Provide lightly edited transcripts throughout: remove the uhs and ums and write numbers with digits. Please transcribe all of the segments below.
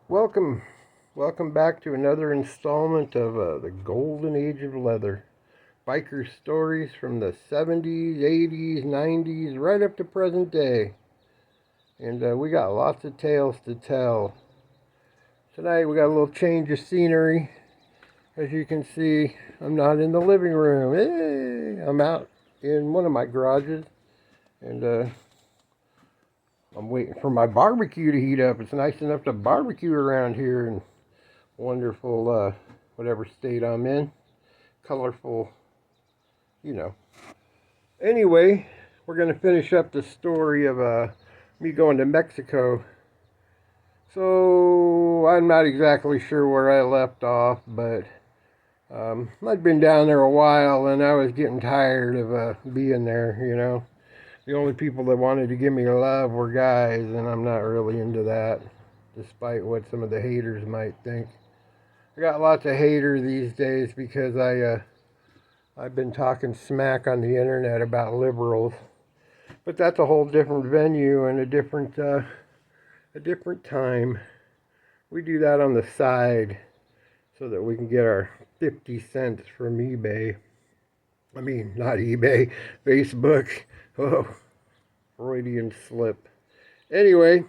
Welcome back to another installment of the Golden Age of Leather. Biker stories from the 70s, 80s, 90s, right up to present day. And we got lots of tales to tell. Tonight we got a little change of scenery. As you can see, I'm not in the living room. Hey, I'm out in one of my garages. And I'm waiting for my barbecue to heat up. It's nice enough to barbecue around here in wonderful, whatever state I'm in. Colorful, you know. Anyway, we're going to finish up the story of me going to Mexico. So, I'm not exactly sure where I left off, but I'd been down there a while and I was getting tired of being there. The only people that wanted to give me love were guys, and I'm not really into that, despite what some of the haters might think. I got lots of haters these days because I've been talking smack on the internet about liberals, but that's a whole different venue and a different time. We do that on the side so that we can get our 50 cents from eBay. I mean, not eBay, Facebook. Oh, Freudian slip. Anyway,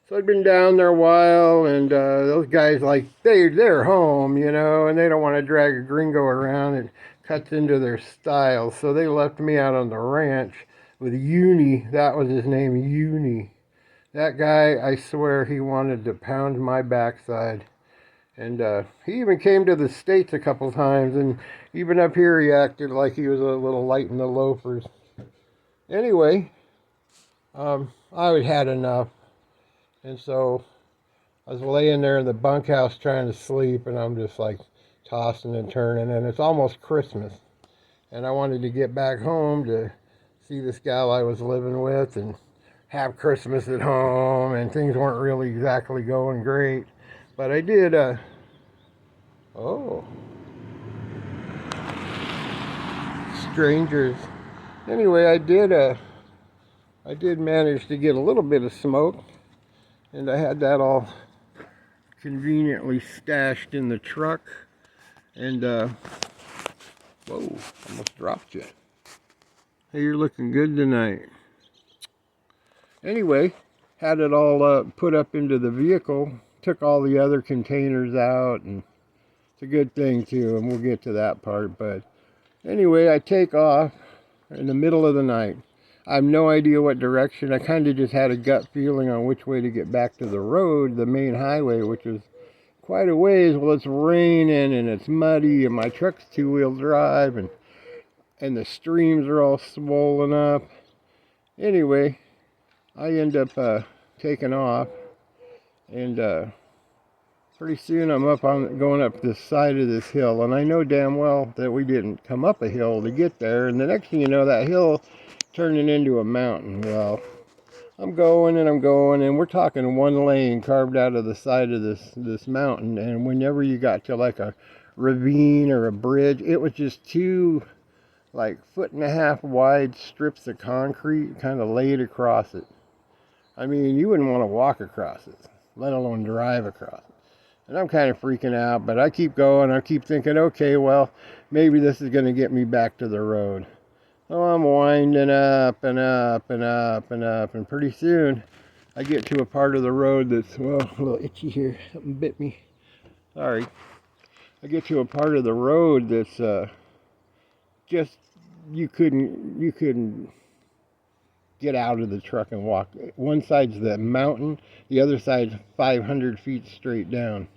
so I'd been down there a while, and those guys, like, they're home, and they don't want to drag a gringo around. It cuts into their style. So they left me out on the ranch with Uni. That was his name, Uni. That guy, I swear, he wanted to pound my backside. And he even came to the States a couple times, and even up here he acted like he was a little light in the loafers. Anyway, I had enough. And so I was laying there in the bunkhouse trying to sleep, and I'm just like tossing and turning, and it's almost Christmas. And I wanted to get back home to see this gal I was living with and have Christmas at home, and things weren't really exactly going great. But I did, oh, strangers. Anyway, I did manage to get a little bit of smoke, and I had that all conveniently stashed in the truck. And whoa, almost dropped you. Hey, you're looking good tonight. Anyway, had it all put up into the vehicle, took all the other containers out, and it's a good thing too, and we'll get to that part. But anyway, I take off in the middle of the night. I have no idea what direction. I kind of just had a gut feeling on which way to get back to the road, the main highway, which is quite a ways. Well, it's raining and it's muddy, and my truck's two-wheel drive, and the streams are all swollen up. Anyway, I end up taking off, and pretty soon I'm going up this side of this hill, and I know damn well that we didn't come up a hill to get there, and the next thing you know, that hill turning into a mountain. Well, I'm going and I'm going, and we're talking one lane carved out of the side of this mountain, and whenever you got to like a ravine or a bridge, it was just two like 1.5 foot wide strips of concrete kind of laid across it. I mean, you wouldn't want to walk across it, let alone drive across it. And I'm kind of freaking out, but I keep going. I keep thinking, okay, well, maybe this is going to get me back to the road. So I'm winding up and up and up and up, and pretty soon I get to a part of the road that's, well, a little itchy here. Something bit me. Sorry. I get to a part of the road that's just you couldn't get out of the truck and walk. One side's the mountain, the other side's 500 feet straight down.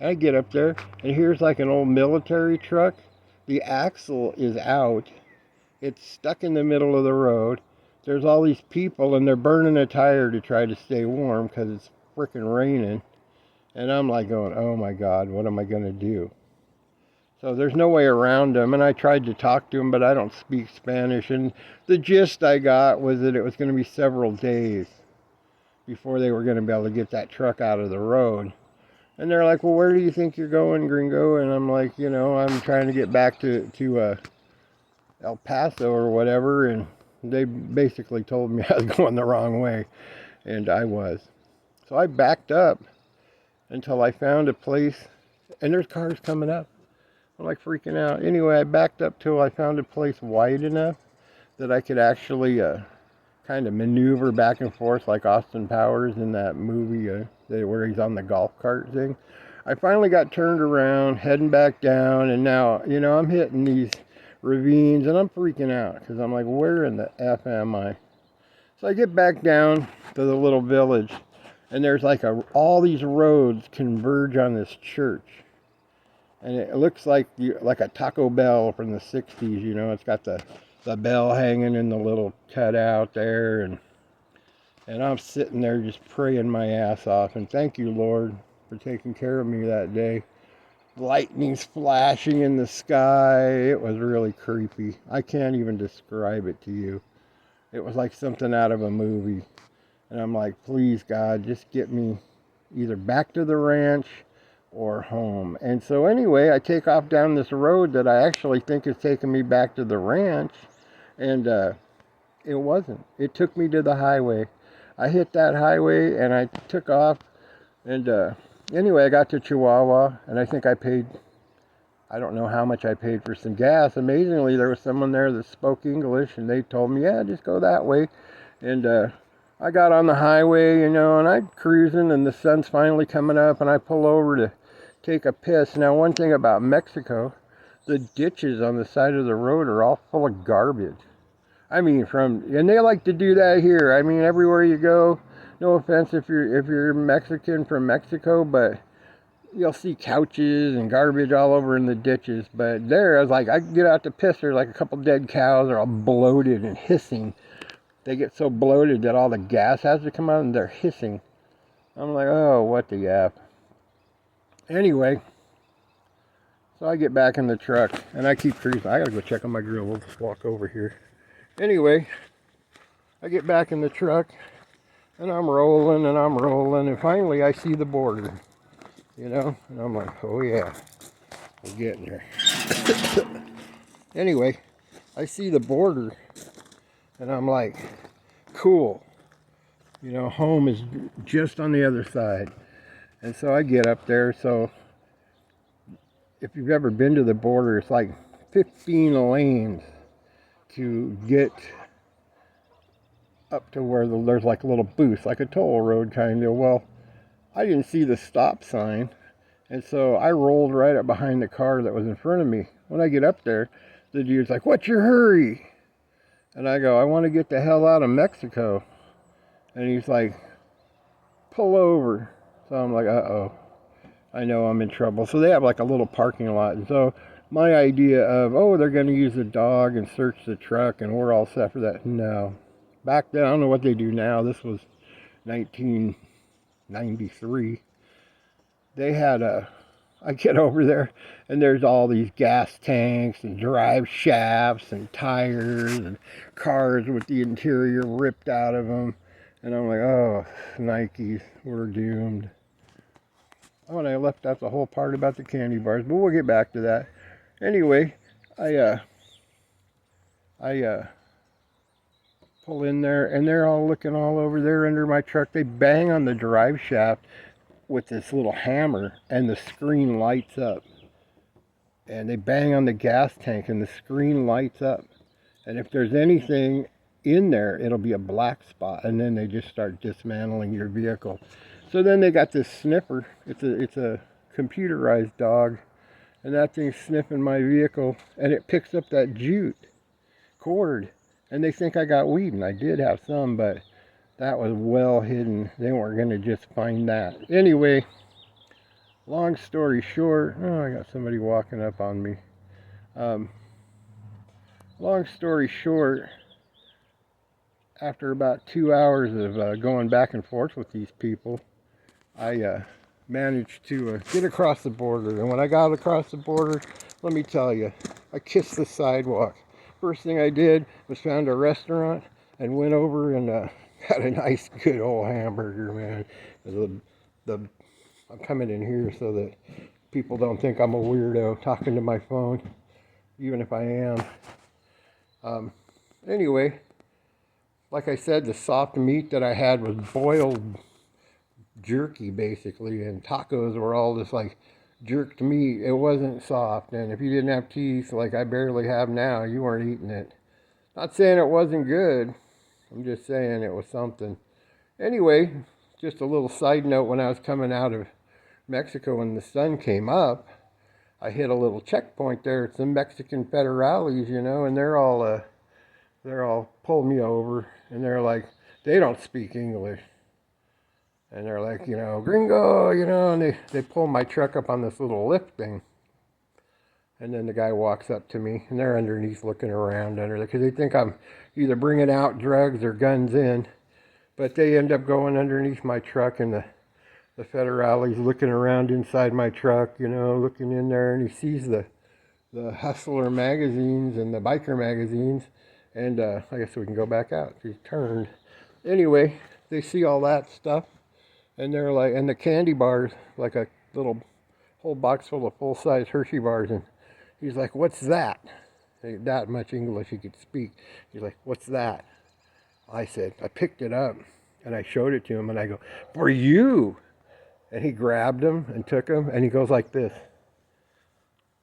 And I get up there, and here's like an old military truck. The axle is out. It's stuck in the middle of the road. There's all these people, and they're burning a tire to try to stay warm because it's freaking raining. And I'm like going, oh my God, what am I going to do? So there's no way around them, and I tried to talk to them, but I don't speak Spanish. And the gist I got was that it was going to be several days before they were going to be able to get that truck out of the road. And they're like, well, where do you think you're going, gringo? And I'm like, I'm trying to get back to El Paso or whatever, and they basically told me I was going the wrong way, and I was. So I backed up, until I found a place, and there's cars coming up. I'm like freaking out. Anyway, I backed up till I found a place wide enough that I could actually kind of maneuver back and forth like Austin Powers in that movie where he's on the golf cart thing. I finally got turned around, heading back down, and now, I'm hitting these ravines, and I'm freaking out because I'm like, where in the F am I? So I get back down to the little village, and there's like all these roads converge on this church. And it looks like a Taco Bell from the 60s, it's got the bell hanging in the little cutout there, and I'm sitting there just praying my ass off, and thank you, Lord, for taking care of me that day. Lightning's flashing in the sky. It was really creepy. I can't even describe it to you. It was like something out of a movie. And I'm like, please, God, just get me either back to the ranch or home. And so anyway, I take off down this road that I actually think is taking me back to the ranch. And it wasn't. It took me to the highway. I hit that highway and I took off. And anyway, I got to Chihuahua, and I think I don't know how much I paid for some gas. Amazingly, there was someone there that spoke English, and they told me, yeah, just go that way. And I got on the highway, and I'm cruising, and the sun's finally coming up, and I pull over to take a piss. Now, one thing about Mexico, the ditches on the side of the road are all full of garbage. I mean, and they like to do that here. I mean, everywhere you go, no offense if you're Mexican from Mexico, but you'll see couches and garbage all over in the ditches. But there, I was like, I get out to piss, there's like a couple dead cows. They're all bloated and hissing. They get so bloated that all the gas has to come out, and they're hissing. I'm like, oh, what the F. Anyway, so I get back in the truck, and I keep cruising. I gotta go check on my grill. We'll just walk over here. Anyway, I get back in the truck, and I'm rolling, and finally I see the border, and I'm like, oh yeah, we're getting there. Anyway, I see the border, and I'm like, cool, home is just on the other side. And so I get up there. So if you've ever been to the border, it's like 15 lanes to get up to where there's like a little booth, like a toll road kind of. Well, I didn't see the stop sign, and so I rolled right up behind the car that was in front of me. When I get up there, the dude's like, what's your hurry? And I go, I want to get the hell out of Mexico. And he's like, pull over. So I'm like, uh-oh, I know I'm in trouble. So they have like a little parking lot. And so my idea of, they're going to use the dog and search the truck and we're all set for that. No. Back then, I don't know what they do now. This was 1993. They had I get over there and there's all these gas tanks and drive shafts and tires and cars with the interior ripped out of them. And I'm like, oh, Nikes, we're doomed. Oh, and I left out the whole part about the candy bars, but we'll get back to that. Anyway, I pull in there, and they're all looking all over there under my truck. They bang on the drive shaft with this little hammer, and the screen lights up. And they bang on the gas tank, and the screen lights up. And if there's anything in there, it'll be a black spot, and then they just start dismantling your vehicle. So then they got this sniffer. It's a computerized dog, and that thing's sniffing my vehicle, and it picks up that jute cord, and they think I got weed, and I did have some, but that was well hidden. They weren't going to just find that. Anyway, long story short, I got somebody walking up on me. Long story short, after about 2 hours of going back and forth with these people, I managed to get across the border. And when I got across the border, let me tell you, I kissed the sidewalk. First thing I did was found a restaurant and went over and had a nice, good old hamburger, man. I'm coming in here so that people don't think I'm a weirdo talking to my phone, even if I am. Anyway, like I said, the soft meat that I had was boiled jerky basically, and tacos were all just like jerked meat. It wasn't soft, and if you didn't have teeth like I barely have now, you weren't eating it. Not saying it wasn't good. I'm just saying it was something. Anyway, just a little side note, when I was coming out of Mexico and the sun came up, I hit a little checkpoint there. It's the Mexican federales, you know, and they're all pulled me over, and they're like, they don't speak English. And they're like, you know, gringo, you know, and they pull my truck up on this little lift thing. And then the guy walks up to me, and they're underneath looking around under there, because they think I'm either bringing out drugs or guns in. But they end up going underneath my truck, and the federale's looking around inside my truck, you know, looking in there, and he sees the Hustler magazines and the biker magazines. And I guess we can go back out. He turned. Anyway, they see all that stuff. And they're like, and the candy bars, like a little whole box full of full-size Hershey bars. And he's like, what's that? That much English he could speak. He's like, what's that? I said, I picked it up. And I showed it to him. And I go, for you. And he grabbed them and took them. And he goes like this.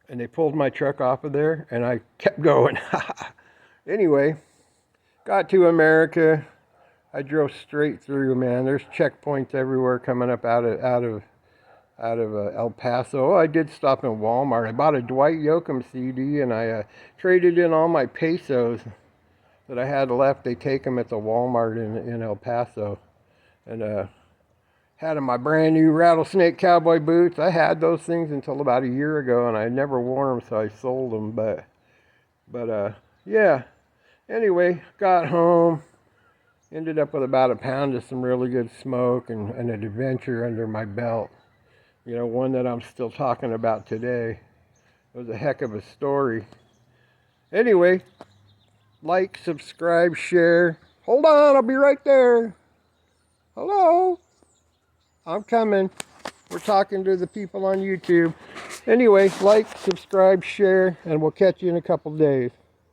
And they pulled my truck off of there. And I kept going. Anyway, got to America. I drove straight through, man. There's checkpoints everywhere coming up out of El Paso. Oh, I did stop in Walmart. I bought a Dwight Yoakam CD, and I traded in all my pesos that I had left. They take them at the Walmart in El Paso. And had my brand new rattlesnake cowboy boots. I had those things until about a year ago, and I never wore them, so I sold them. But yeah. Anyway, got home. Ended up with about a pound of some really good smoke and an adventure under my belt. You know, one that I'm still talking about today. It was a heck of a story. Anyway, like, subscribe, share. Hold on, I'll be right there. Hello? I'm coming. We're talking to the people on YouTube. Anyway, like, subscribe, share, and we'll catch you in a couple days.